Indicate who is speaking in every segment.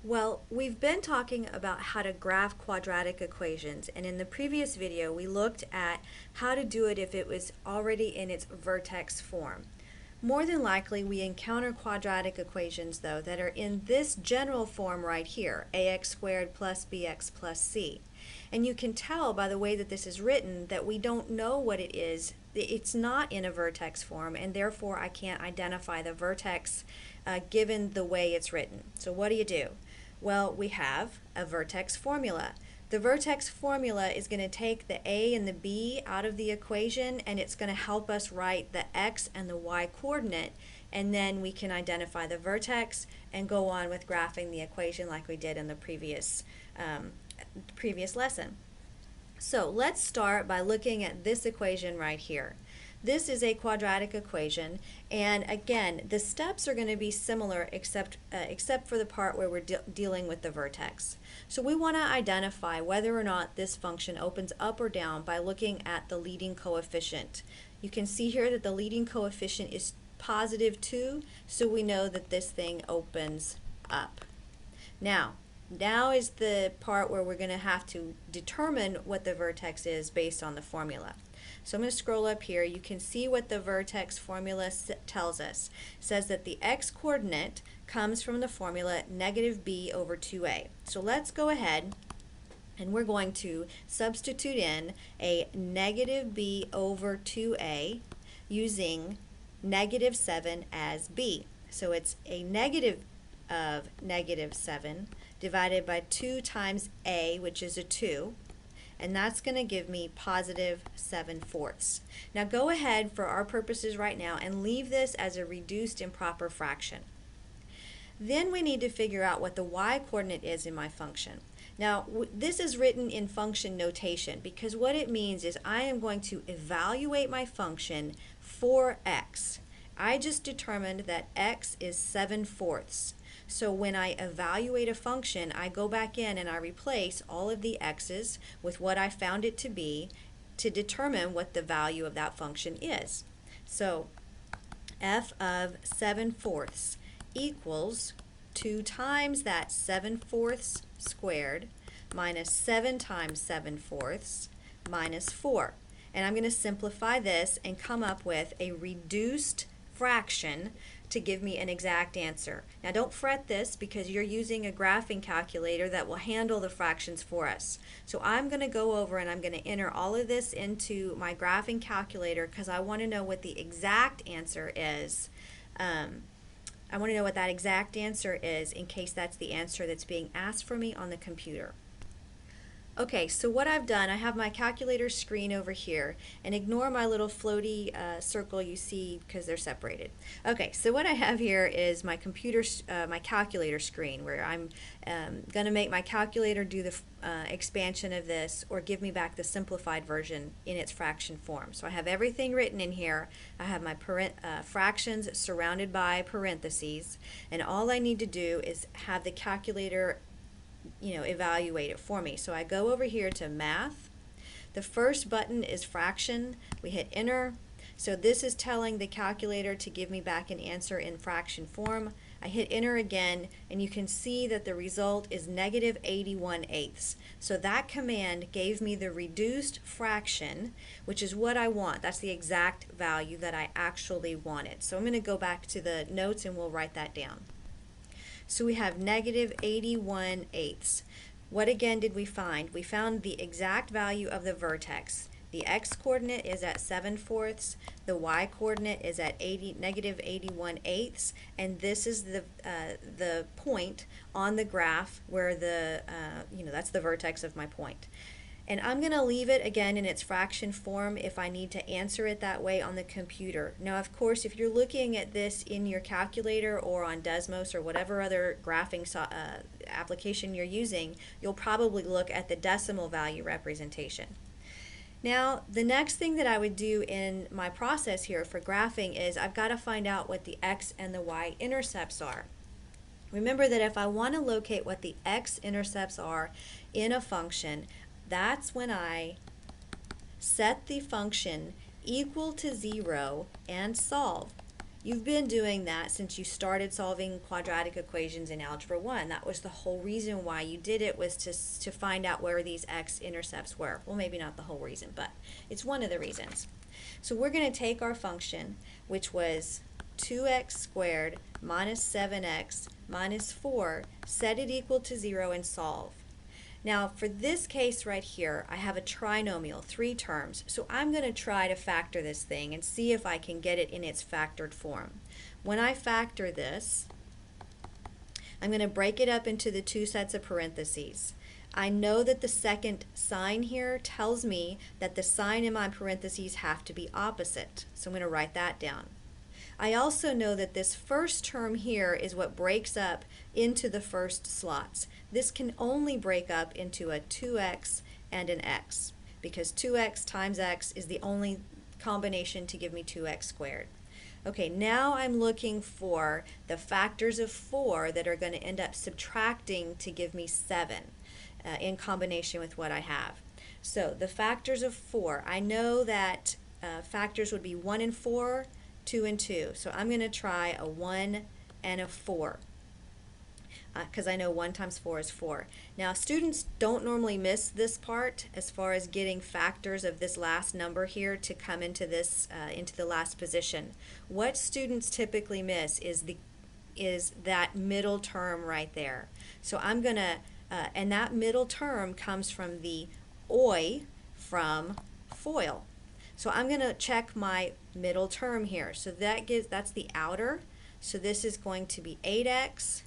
Speaker 1: Well, we've been talking about how to graph quadratic equations, and in the previous video we looked at how to do it if it was already in its vertex form. More than likely we encounter quadratic equations though that are in this general form right here, ax squared plus bx plus c. And you can tell by the way that this is written that we don't know what it is. It's not in a vertex form, and therefore I can't identify the vertex given the way it's written. So what do? Well, we have a vertex formula. The vertex formula is going to take the a and the b out of the equation, and it's going to help us write the x and the y coordinate, and then we can identify the vertex and go on with graphing the equation like we did in the previous lesson. So let's start by looking at this equation right here. This is a quadratic equation, and again, the steps are going to be similar except for the part where we're dealing with the vertex. So we want to identify whether or not this function opens up or down by looking at the leading coefficient. You can see here that the leading coefficient is positive 2, so we know that this thing opens up. Now is the part where we're going to have to determine what the vertex is based on the formula. So I'm going to scroll up here. You can see what the vertex formula tells us. It says that the x coordinate comes from the formula negative b over 2a. So let's go ahead and we're going to substitute in a negative b over 2a using negative 7 as b. So it's a negative of negative 7 divided by 2 times a, which is a 2. And that's going to give me positive 7/4. Now go ahead for our purposes right now and leave this as a reduced improper fraction. Then we need to figure out what the y coordinate is in my function. Now this is written in function notation because what it means is I am going to evaluate my function for x. I just determined that x is 7/4. So when I evaluate a function, I go back in and I replace all of the x's with what I found it to be to determine what the value of that function is. So f of 7/4 equals 2 times that 7/4 squared minus 7 times 7/4 minus 4. And I'm going to simplify this and come up with a reduced fraction to give me an exact answer. Now don't fret this because you're using a graphing calculator that will handle the fractions for us. So I'm going to go over and I'm going to enter all of this into my graphing calculator because I want to know what the exact answer is. I want to know what that exact answer is in case that's the answer that's being asked for me on the computer. Okay, so what I've done, I have my calculator screen over here, and ignore my little floaty circle you see because they're separated. Okay, so what I have here is my my calculator screen where I'm going to make my calculator do the expansion of this or give me back the simplified version in its fraction form. So I have everything written in here. I have my fractions surrounded by parentheses, and all I need to do is have the calculator evaluate it for me. So I go over here to math. The first button is fraction. We hit enter. So this is telling the calculator to give me back an answer in fraction form. I hit enter again and you can see that the result is negative 81/8. So that command gave me the reduced fraction, which is what I want. That's the exact value that I actually wanted. So I'm going to go back to the notes and we'll write that down. So we have negative 81/8. What again did we find? We found the exact value of the vertex. The x coordinate is at 7/4, the y coordinate is at negative 81/8, and this is the point on the graph where that's the vertex of my point. And I'm going to leave it again in its fraction form if I need to answer it that way on the computer. Now of course if you're looking at this in your calculator or on Desmos or whatever other graphing application you're using, you'll probably look at the decimal value representation. Now the next thing that I would do in my process here for graphing is I've got to find out what the x and the y intercepts are. Remember that if I want to locate what the x-intercepts are in a function, that's when I set the function equal to 0 and solve. You've been doing that since you started solving quadratic equations in Algebra 1. That was the whole reason why you did it, was to find out where these x-intercepts were. Well, maybe not the whole reason, but it's one of the reasons. So we're going to take our function, which was 2x squared minus 7x minus 4, set it equal to 0, and solve. Now, for this case right here, I have a trinomial, 3 terms, so I'm going to try to factor this thing and see if I can get it in its factored form. When I factor this, I'm going to break it up into the 2 sets of parentheses. I know that the second sign here tells me that the sign in my parentheses have to be opposite, so I'm going to write that down. I also know that this first term here is what breaks up into the first slots. This can only break up into a 2x and an x, because 2x times x is the only combination to give me 2x squared. Okay, now I'm looking for the factors of 4 that are going to end up subtracting to give me 7 in combination with what I have. So the factors of 4, I know that factors would be 1 and 4, 2 and 2. So I'm going to try a 1 and a 4. Because I know 1 times 4 is 4. Now, students don't normally miss this part as far as getting factors of this last number here to come into this into the last position. What students typically miss is that middle term right there. So I'm gonna and that middle term comes from the oi from FOIL. So I'm gonna check my middle term here. So that's the outer. So this is going to be 8x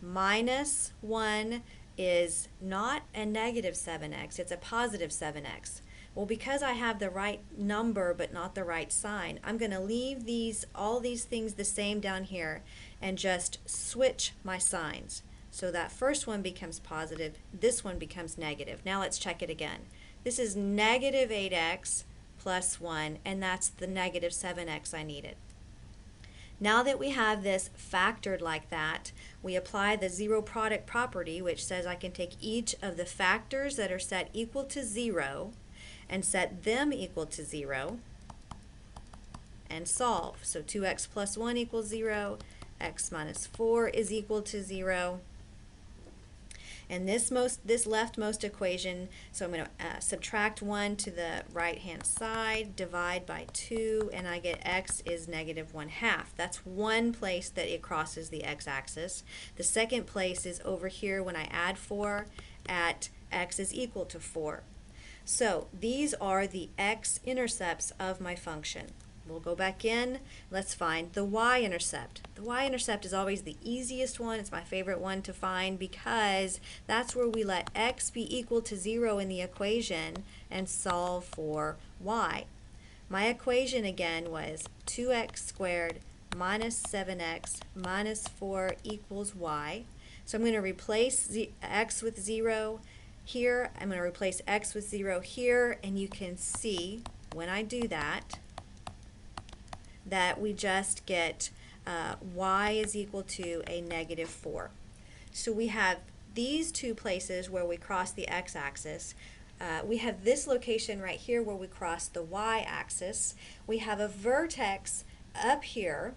Speaker 1: minus 1 is not a negative 7x, it's a positive 7x. Well, because I have the right number but not the right sign, I'm going to leave all these things the same down here and just switch my signs. So that first one becomes positive, this one becomes negative. Now let's check it again. This is negative 8x plus 1, and that's the negative 7x I needed. Now that we have this factored like that, we apply the zero product property, which says I can take each of the factors that are set equal to 0 and set them equal to 0 and solve. So 2x plus 1 equals 0, x minus 4 is equal to 0. And this leftmost equation, so I'm going to subtract 1 to the right-hand side, divide by 2, and I get x is negative 1/2. That's one place that it crosses the x-axis. The second place is over here when I add 4 at x is equal to 4. So these are the x-intercepts of my function. We'll go back in. Let's find the y-intercept. The y-intercept is always the easiest one. It's my favorite one to find because that's where we let x be equal to 0 in the equation and solve for y. My equation again was 2x squared minus 7x minus 4 equals y. So I'm going to replace x with 0 here. I'm going to replace x with 0 here, and you can see when I do that we just get y is equal to a negative 4. So we have these two places where we cross the x-axis. We have this location right here where we cross the y-axis. We have a vertex up here,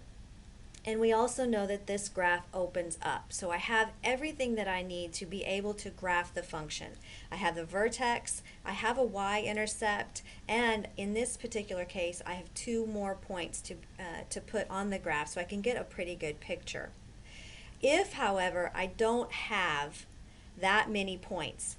Speaker 1: and we also know that this graph opens up. So I have everything that I need to be able to graph the function. I have the vertex, I have a y-intercept, and in this particular case I have 2 more points to put on the graph so I can get a pretty good picture. If, however, I don't have that many points,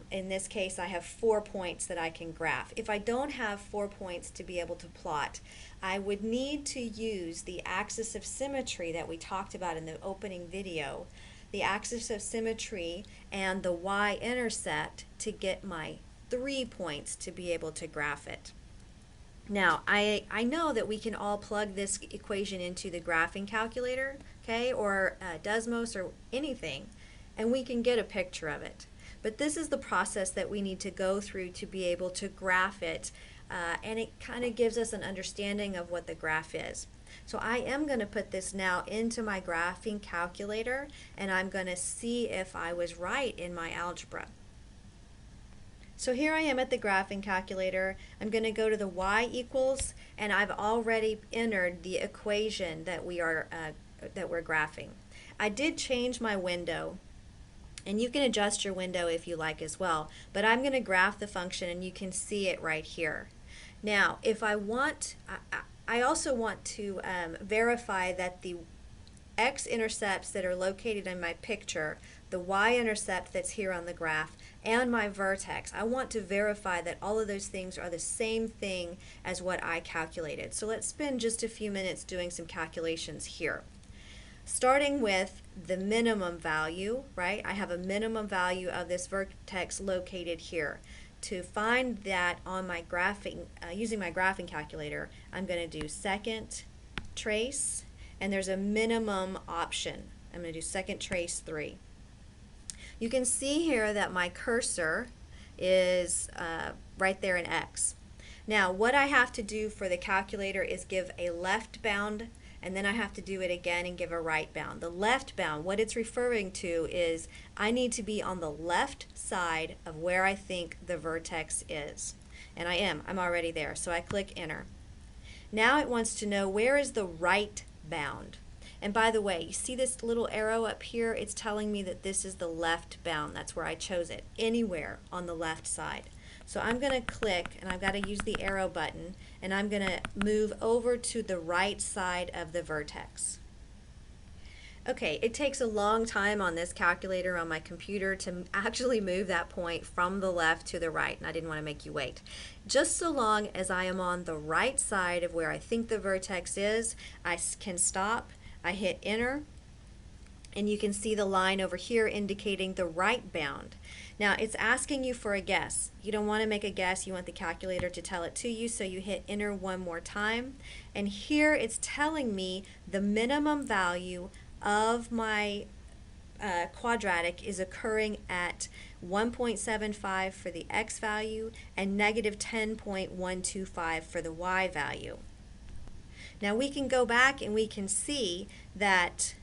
Speaker 1: in this case I have 4 points that I can graph. If I don't have 4 points to be able to plot, I would need to use the axis of symmetry that we talked about in the opening video, the axis of symmetry and the y-intercept to get my 3 points to be able to graph it. Now, I know that we can all plug this equation into the graphing calculator, okay, or Desmos or anything, and we can get a picture of it. But this is the process that we need to go through to be able to graph it, and it kind of gives us an understanding of what the graph is. So I am going to put this now into my graphing calculator, and I'm going to see if I was right in my algebra. So here I am at the graphing calculator. I'm going to go to the y equals, and I've already entered the equation that we're graphing. I did change my window, and you can adjust your window if you like as well, but I'm going to graph the function and you can see it right here. Now if I want, I also want to verify that the x-intercepts that are located in my picture, the y-intercept that's here on the graph, and my vertex, I want to verify that all of those things are the same thing as what I calculated. So let's spend just a few minutes doing some calculations here. Starting with the minimum value, right? I have a minimum value of this vertex located here. To find that on my graphing, using my graphing calculator, I'm going to do second trace, and there's a minimum option. I'm going to do second trace 3. You can see here that my cursor is right there in X. Now what I have to do for the calculator is give a left bound, and then I have to do it again and give a right bound. The left bound, what it's referring to is I need to be on the left side of where I think the vertex is. And I'm already there, so I click enter. Now it wants to know where is the right bound. And by the way, you see this little arrow up here? It's telling me that this is the left bound. That's where I chose it, anywhere on the left side. So I'm going to click, and I've got to use the arrow button, and I'm going to move over to the right side of the vertex. Okay, it takes a long time on this calculator on my computer to actually move that point from the left to the right, and I didn't want to make you wait. Just so long as I am on the right side of where I think the vertex is, I can stop. I hit enter, and you can see the line over here indicating the right bound. Now it's asking you for a guess. You don't want to make a guess, you want the calculator to tell it to you, so you hit enter one more time, and here it's telling me the minimum value of my quadratic is occurring at 1.75 for the x value and negative 10.125 for the y value. Now we can go back and we can see that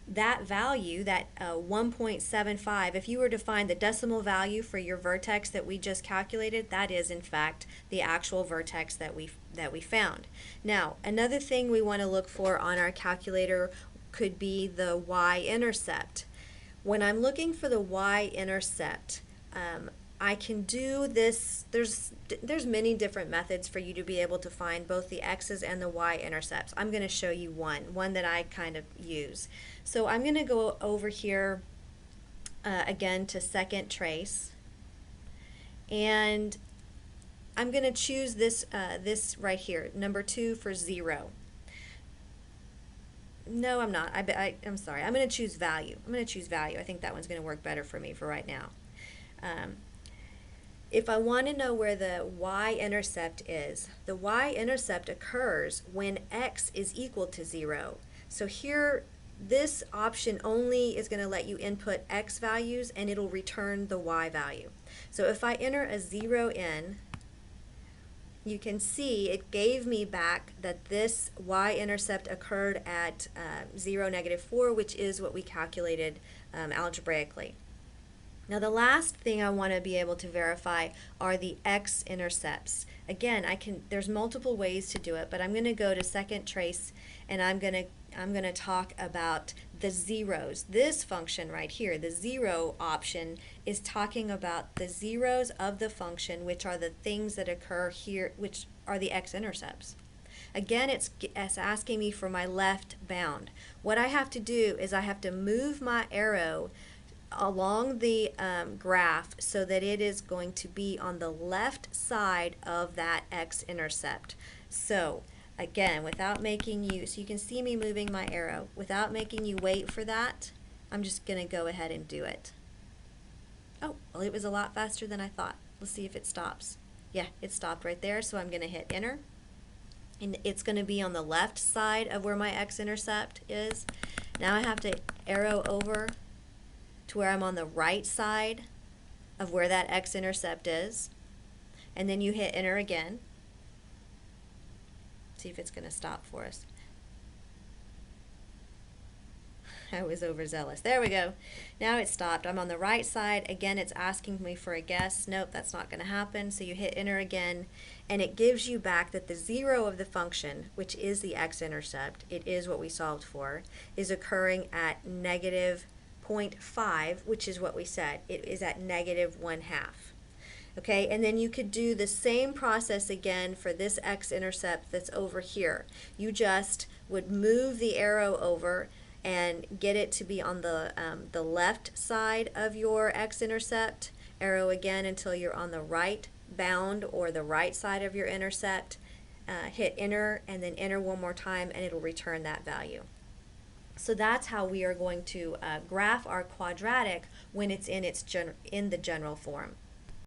Speaker 1: that value, that 1.75, if you were to find the decimal value for your vertex that we just calculated, that is in fact the actual vertex that we found. Now another thing we want to look for on our calculator could be the y-intercept. When I'm looking for the y-intercept, I can do this. There's many different methods for you to be able to find both the x's and the y-intercepts. I'm going to show you one that I kind of use. So I'm going to go over here again to second trace, and I'm going to choose this this right here, number 2 for 0. No, I'm not. I'm sorry. I'm going to choose value. I'm going to choose value. I think that one's going to work better for me for right now. If I want to know where the y-intercept is, the y-intercept occurs when x is equal to 0. So here, this option only is going to let you input x values, and it'll return the y value. So if I enter a 0 in, you can see it gave me back that this y-intercept occurred at 0, -4, which is what we calculated algebraically. Now the last thing I want to be able to verify are the x-intercepts. Again, there's multiple ways to do it, but I'm going to go to second trace, and I'm going to talk about the zeros. This function right here, the 0 option, is talking about the zeros of the function, which are the things that occur here, which are the x-intercepts. Again, it's asking me for my left bound. What I have to do is I have to move my arrow along the graph so that it is going to be on the left side of that x-intercept. So again, without making you, so you can see me moving my arrow, without making you wait for that, I'm just going to go ahead and do it. Oh, well, it was a lot faster than I thought. Let's see if it stops. Yeah, it stopped right there, so I'm going to hit enter. And it's going to be on the left side of where my x-intercept is. Now I have to arrow over to where I'm on the right side of where that x-intercept is, and then you hit enter again. See if it's going to stop for us. I was overzealous. There we go. Now it stopped. I'm on the right side. Again, it's asking me for a guess. Nope, that's not going to happen. So you hit enter again, and it gives you back that the zero of the function, which is the x-intercept, it is what we solved for, is occurring at negative 0.5, which is what we said. It is at negative 1/2. Okay, and then you could do the same process again for this x-intercept that's over here. You just would move the arrow over and get it to be on the left side of your x-intercept. Arrow again until you're on the right bound or the right side of your intercept. Hit enter and then enter one more time, and it'll return that value. So that's how we are going to graph our quadratic when it's in the general form.